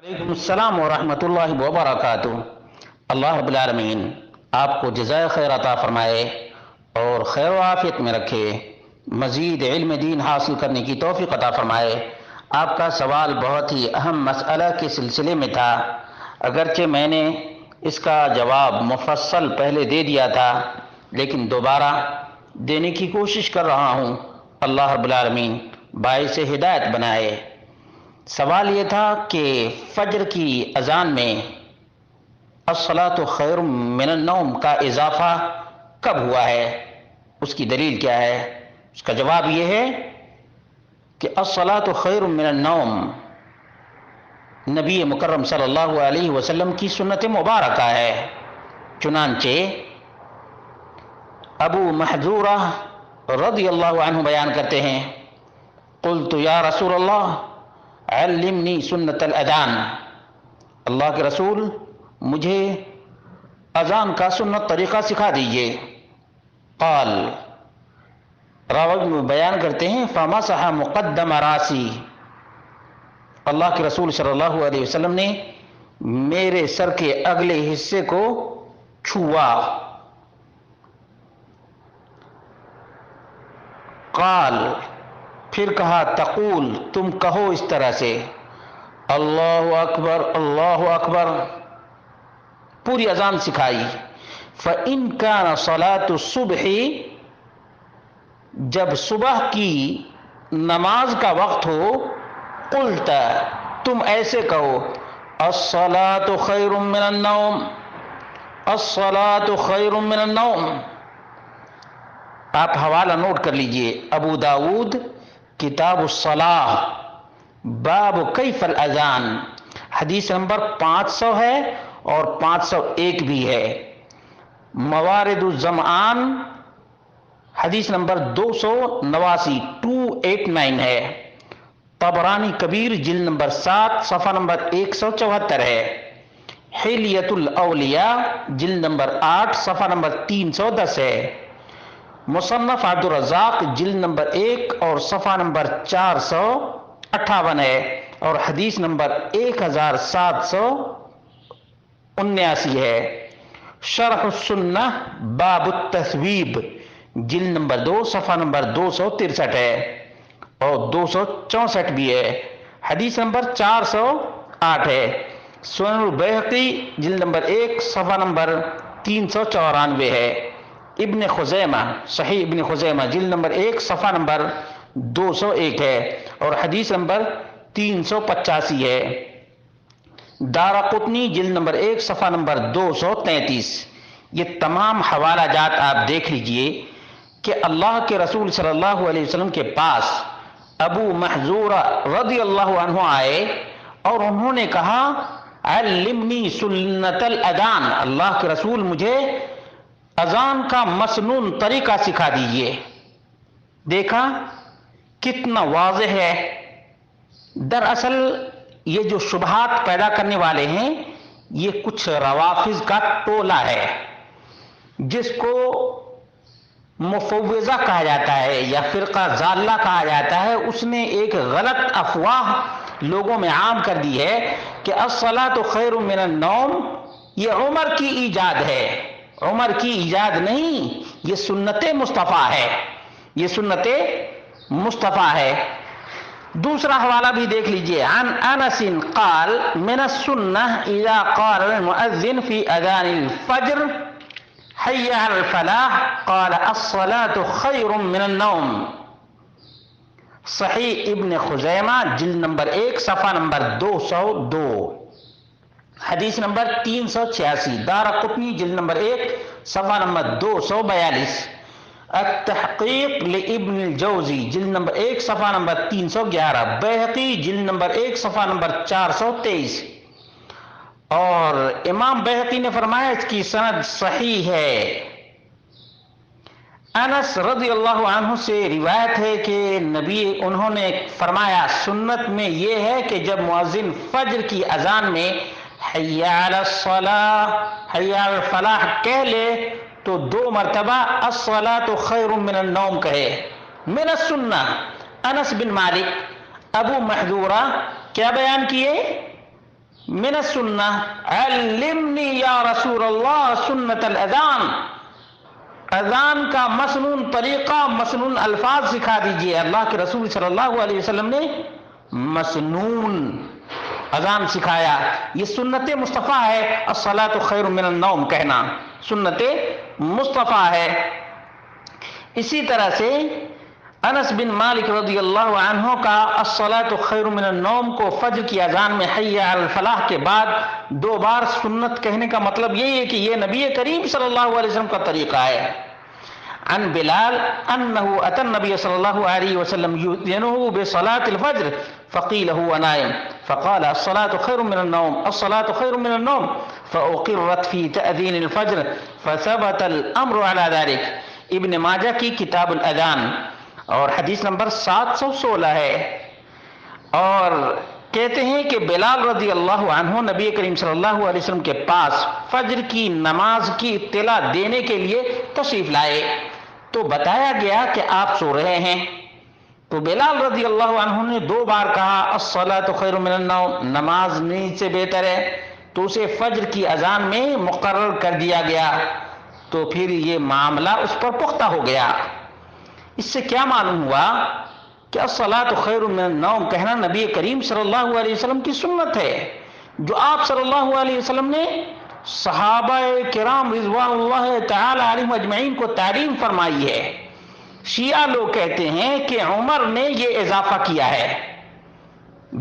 وعلیکم السلام ورحمۃ اللہ وبرکاتہ۔ اللہ رب العالمین آپ کو جزائے خیر عطا فرمائے اور خیر و عافیت میں رکھے، مزید علم دین حاصل کرنے کی توفیق عطا فرمائے۔ آپ کا سوال بہت ہی اہم مسئلہ کے سلسلے میں تھا، اگرچہ میں نے اس کا جواب مفصل پہلے دے دیا تھا لیکن دوبارہ دینے کی کوشش کر رہا ہوں۔ اللہ رب العالمین باعث ہدایت بنائے۔ سوال یہ تھا کہ فجر کی اذان میں الصلاۃ خیر من النوم کا اضافہ کب ہوا ہے، اس کی دلیل کیا ہے؟ اس کا جواب یہ ہے کہ الصلاۃ خیر من النوم نبی مکرم صلی اللہ علیہ وسلم کی سنت مبارکہ ہے۔ چنانچہ ابو محذورہ رضی اللہ عنہ بیان کرتے ہیں، قلت یا رسول اللہ علمنی سنت الاذان، اللہ کے رسول مجھے اذان کا سنت طریقہ سکھا دیجئے۔ قال، راوی بیان کرتے ہیں، فمسح مقدم راسی، اللہ کے رسول صلی اللہ علیہ وسلم نے میرے سر کے اگلے حصے کو چھوا۔ قال، پھر کہا، تقول، تم کہو اس طرح سے، اللہ اکبر اللہ اکبر، پوری اذان سکھائی۔ فَإِن كَانَ صَلَاةُ الصُّبْحِ، جب صبح کی نماز کا وقت ہو، قلت، تم ایسے کہو، الصلاۃ خیر من النوم، الصلاۃ خیر من النوم۔ آپ حوالہ نوٹ کر لیجئے، ابو داود کتاب الصلاۃ باب کیف الاذان، حدیث نمبر 500 ہے اور 501 بھی ہے۔ موارد الظمآن حدیث نمبر 289 289 ہے۔ طبرانی کبیر جلد نمبر 7 صفحہ نمبر 174 ہے۔ حلیۃ الاولیاء جلد نمبر 8 صفحہ نمبر 310 ہے۔ مصنف عبد الرزاق جلد نمبر 1 اور صفحہ نمبر 458 ہے اور حدیث نمبر 1779 ہے۔ شرح السنہ باب التثویب جلد نمبر 2 صفحہ نمبر 263 ہے اور 264 بھی ہے، حدیث نمبر 408 ہے۔ سنن البیہقی جلد نمبر 1 صفحہ نمبر 394 ہے۔ ابن خزیمہ صحیح ابن خزیمہ جلد نمبر 1 صفحہ نمبر 201 ہے اور حدیث نمبر 385 ہے۔ دارقطنی جلد نمبر 1 صفحہ نمبر 233۔ یہ تمام حوالہ جات آپ دیکھ لیجئے کہ اللہ کے رسول صلی اللہ علیہ وسلم کے پاس ابو محذورہ رضی اللہ عنہ آئے اور انہوں نے کہا، علمنی سنت الاذان، اللہ کے رسول مجھے اذان کا مسنون طریقہ سکھا دیجئے۔ دیکھا کتنا واضح ہے۔ دراصل یہ جو شبہات پیدا کرنے والے ہیں یہ کچھ روافض کا ٹولہ ہے جس کو مفوضہ کہا جاتا ہے یا فرقہ ضالہ کہا جاتا ہے۔ اس نے ایک غلط افواہ لوگوں میں عام کر دی ہے کہ الصلاۃ خیر من النوم یہ عمر کی ایجاد ہے۔ عمر کی ایجاد نہیں، یہ سنت مصطفیٰ ہے، یہ سنت مصطفیٰ ہے۔ دوسرا حوالہ بھی دیکھ لیجئے، عن انس قال من السنہ اذا قال المؤذن فی اذان الفجر حی علی الفلاح قال الصلاۃ خیر من النوم، صحیح ابن خزیمہ جلد نمبر 1 صفحہ نمبر 202، حدیث نمبر 386، دارقطنی جلد نمبر 1 صفحہ نمبر 242، التحقیق لابن الجوزی جلد نمبر 1 صفحہ نمبر 311، بیہقی جلد نمبر 1 صفحہ نمبر 423، اور امام بیہقی نے فرمایا اس کی سند صحیح ہے۔ انس رضی اللہ عنہ سے روایت ہے کہ نبی انہوں نے فرمایا، سنت میں یہ ہے کہ جب مؤذن فجر کی اذان میں حی علی الصلاۃ حی علی الفلاح کہہ لے تو 2 مرتبہ الصلاۃ خیر من النوم کہے۔ من السنہ، انس بن مالک ابو محذورہ کیا بیان کیے؟ من السنہ علمنی یا رسول اللہ سنت الاذان، اذان کا مسنون طریقہ، مسنون الفاظ سکھا دیجئے۔ اللہ کے رسول صلی اللہ علیہ وسلم نے مسنون اذان سکھایا۔ یہ سنت مصطفیٰ ہے، الصلاۃ خیر من النوم کہنا سنت مصطفیٰ ہے۔ اسی طرح سے انس بن مالک رضی اللہ عنہ کا الصلاۃ خیر من النوم کو فجر کی اذان میں حی علی الفلاح کے بعد 2 بار سنت کہنے کا مطلب یہی ہے کہ یہ نبی کریم صلی اللہ علیہ وسلم کا طریقہ ہے۔ عن بلال انه اتى النبي صلى الله عليه وسلم يؤذنه بصلاة الفجر فقيل هو نائم فقال الصلاة خير من النوم، الصلاة خير من النوم، فأقرت في تأذين الفجر فثبت الأمر على ذلك۔ ابن ماجہ کی کتاب الاذان اور حدیث نمبر 716 ہے۔ اور کہتے ہیں کہ بلال رضی اللہ عنہ نبی کریم صلی اللہ علیہ وسلم کے پاس فجر کی نماز کی اطلاع دینے کے لیے تشریف لائے تو بتایا گیا کہ آپ سو رہے ہیں، تو بلال رضی اللہ عنہ نے 2 بار کہا الصلاۃ خیر من النوم، نماز نیند سے بہتر ہے، تو اسے فجر کی اذان میں مقرر کر دیا گیا، تو پھر یہ معاملہ اس پر پختہ ہو گیا۔ اس سے کیا معلوم ہوا کہ الصلاۃ خیر من النوم کہنا نبی کریم صلی اللہ علیہ وسلم کی سنت ہے، جو آپ صلی اللہ علیہ وسلم نے صحابہ کرام رضوان اللہ تعالی علیہم اجمعین کو تعلیم فرمائی ہے۔ شیعہ لوگ کہتے ہیں کہ عمر نے یہ اضافہ کیا ہے،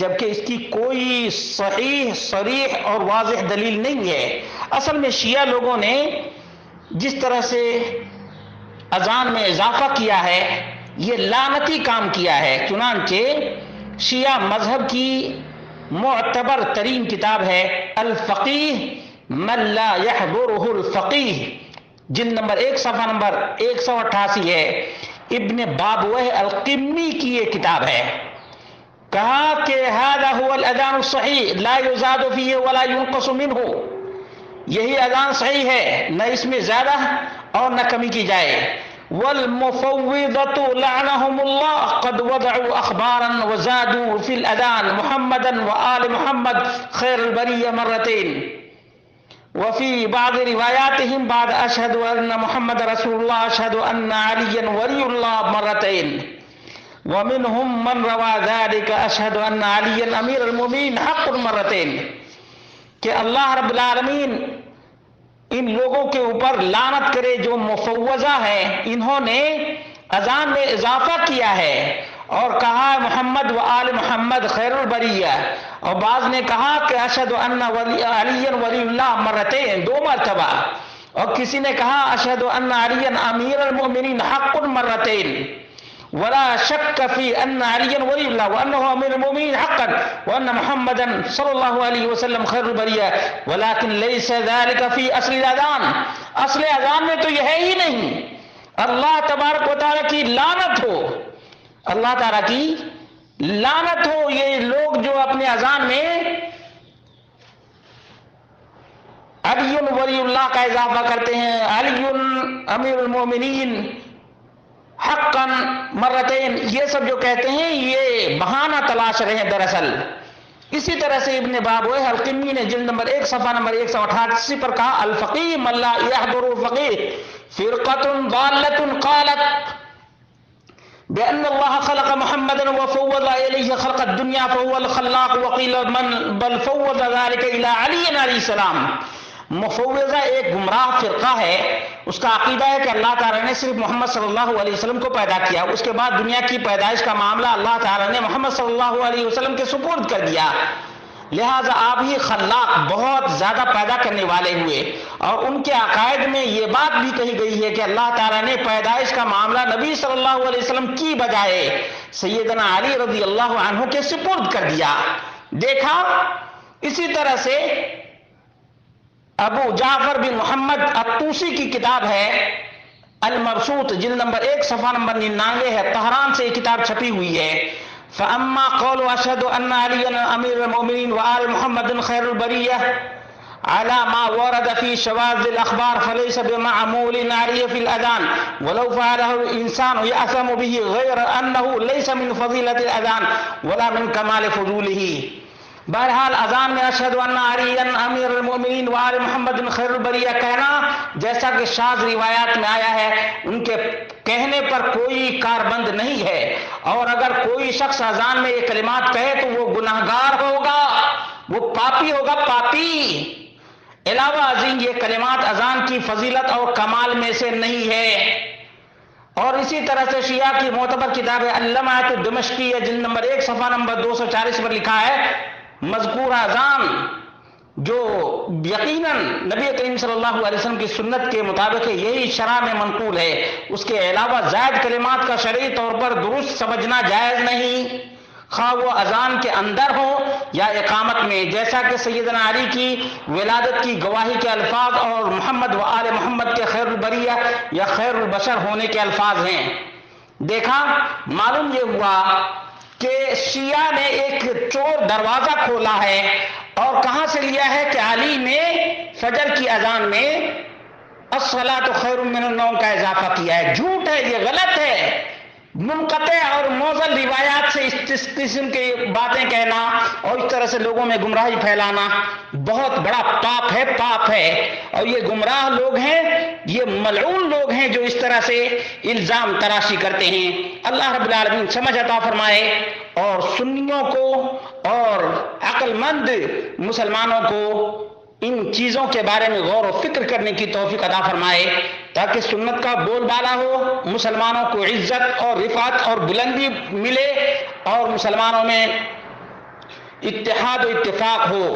جبکہ اس کی کوئی صحیح صریح اور واضح دلیل نہیں ہے۔ اصل میں شیعہ لوگوں نے جس طرح سے اذان میں اضافہ کیا ہے یہ لعنتی کام کیا ہے۔ چنانچہ شیعہ مذہب کی معتبر ترین کتاب ہے الفقیہ من لا يحضره الفقیہ، جلد نمبر 1 صفحہ نمبر 188 ہے، ابن بابوہ القمی کی یہ کتاب ہے۔ کہا کہ هذا هو الاذان الصحیح لا يزاد فيه ولا ينقص منه، یہی اذان صحیح ہے، نہ اس میں زیادہ اور نہ کمی کی جائے۔ والمفوضة لعنهم الله قد وضعوا اخبارا وزادوا في الاذان محمدا وآل محمد خير البرية مرتين، وفي بعض روایاتهم بعد اشهد ان محمد رسول الله اشهد ان عليا ولي الله مرتين، ومنهم من روى ذلك اشهد ان عليا امير المؤمنين حق مرتين۔ کہ اللہ رب العالمین ان لوگوں کے اوپر لعنت کرے جو مفوضہ ہیں، انہوں نے اذان میں اضافہ کیا ہے اور کہا محمد و آل محمد خیر البریہ، اور بعض نے کہا کہ اشہد ان علی ولی اللہ مرتين 2 مرتبہ، اور کسی نے کہا اشہد ان علی امیر المؤمنین حق مرتين، ولا شک فی ان علی ولی اللہ وانہ امیر المؤمنین حقا وان محمدا صلی اللہ علیہ وسلم خیر البریہ، ولكن لیس ذلك فی اصل الاذان، اصل اذان میں تو یہ ہے ہی نہیں۔ اللہ تبارک و تعالیٰ کی لعنت ہو، اللہ تعالیٰ کی لعنت ہو یہ لوگ جو اپنے اذان میں علی ولی اللہ کا اضافہ کرتے ہیں، علی امیر المومنین حقا مرتين، یہ سب جو کہتے ہیں یہ بہانہ تلاش رہے ہیں دراصل۔ اسی طرح سے ابن بابوہ القمی نے جلد نمبر 1 صفحہ نمبر 188 پر کہا الفقیہ من لا يحضر الفقیہ فرقۃ ضالۃ قالت بأن الله خلق محمدا وفوض إليه خلق الدنيا فهو الخلاق، وقيل من بل فوض ذلك إلى علي عليه السلام۔ مفوضہ ایک گمراہ فرقہ ہے، اس کا عقیدہ ہے کہ اللہ تعالیٰ نے صرف محمد صلی اللہ علیہ وسلم کو پیدا کیا، اس کے بعد دنیا کی پیدائش کا معاملہ اللہ تعالیٰ نے محمد صلی اللہ علیہ وسلم کے سپرد کر دیا، لہٰذا آپ ہی خلاق بہت زیادہ پیدا کرنے والے ہوئے۔ اور ان کے عقائد میں یہ بات بھی کہی گئی ہے کہ اللہ تعالیٰ نے پیدائش کا معاملہ نبی صلی اللہ علیہ وسلم کی بجائے سیدنا علی رضی اللہ عنہ کے سپرد کر دیا۔ دیکھا اسی طرح سے ابو جعفر بن محمد الطوسی کی کتاب ہے المبسوط، جلد نمبر 1 صفحہ نمبر 99 ہے، طہران سے یہ کتاب چھپی ہوئی ہے۔ فأما قول أشهد أن عليا أمير المؤمنين وآل محمد خير البرية على ما ورد في شواذ الأخبار فليس بمعمول عليه في الأذان، ولو فعله الإنسان يأثم به غير أنه ليس من فضيلة الأذان ولا من كمال فضوله۔ بہرحال اذان میں اشہد ان علی امیر المؤمنین وآل محمد خیر البریہ کہنا جیسا کہ شاذ روایات میں آیا ہے، ان کے کہنے پر کوئی کاربند نہیں ہے، اور اگر کوئی شخص اذان میں یہ کلمات کہے تو وہ گناہگار ہوگا، وہ پاپی ہوگا، پاپی۔ علاوہ ازیں یہ کلمات اذان کی فضیلت اور کمال میں سے نہیں ہے۔ اور اسی طرح سے شیعہ کی معتبر کتاب اللمعۃ الدمشقیہ جلد نمبر 1 صفحہ نمبر 240 پر لکھا ہے، مذکورہ اذان جو یقیناً نبی کریم صلی اللہ علیہ وسلم کی سنت کے مطابق یہی شرع میں منقول ہے، اس کے علاوہ زائد کلمات کا شرعی طور پر درست سمجھنا جائز نہیں، خواہ وہ اذان کے اندر ہو یا اقامت میں، جیسا کہ سیدنا علی کی ولادت کی گواہی کے الفاظ اور محمد و آل محمد کے خیر البریہ یا خیر البشر ہونے کے الفاظ ہیں۔ دیکھا، معلوم یہ ہوا کہ شیعہ نے ایک چور دروازہ کھولا ہے، اور کہاں سے لیا ہے کہ علی نے فجر کی اذان میں الصلاۃ خیر من النوم کا اضافہ کیا ہے۔ جھوٹ ہے، یہ غلط ہے۔ منقطع اور موزل روایات سے اس قسم کی باتیں کہنا اور اس طرح سے لوگوں میں گمراہی پھیلانا بہت بڑا پاپ ہے، پاپ ہے، اور یہ گمراہ لوگ ہیں، یہ ملعون لوگ ہیں جو اس طرح سے الزام تراشی کرتے ہیں۔ اللہ رب العالمین سمجھ عطا فرمائے اور سنیوں کو اور عقل مند مسلمانوں کو ان چیزوں کے بارے میں غور و فکر کرنے کی توفیق عطا فرمائے، تاکہ سنت کا بول بالا ہو، مسلمانوں کو عزت اور رفعت اور بلندی ملے، اور مسلمانوں میں اتحاد و اتفاق ہو۔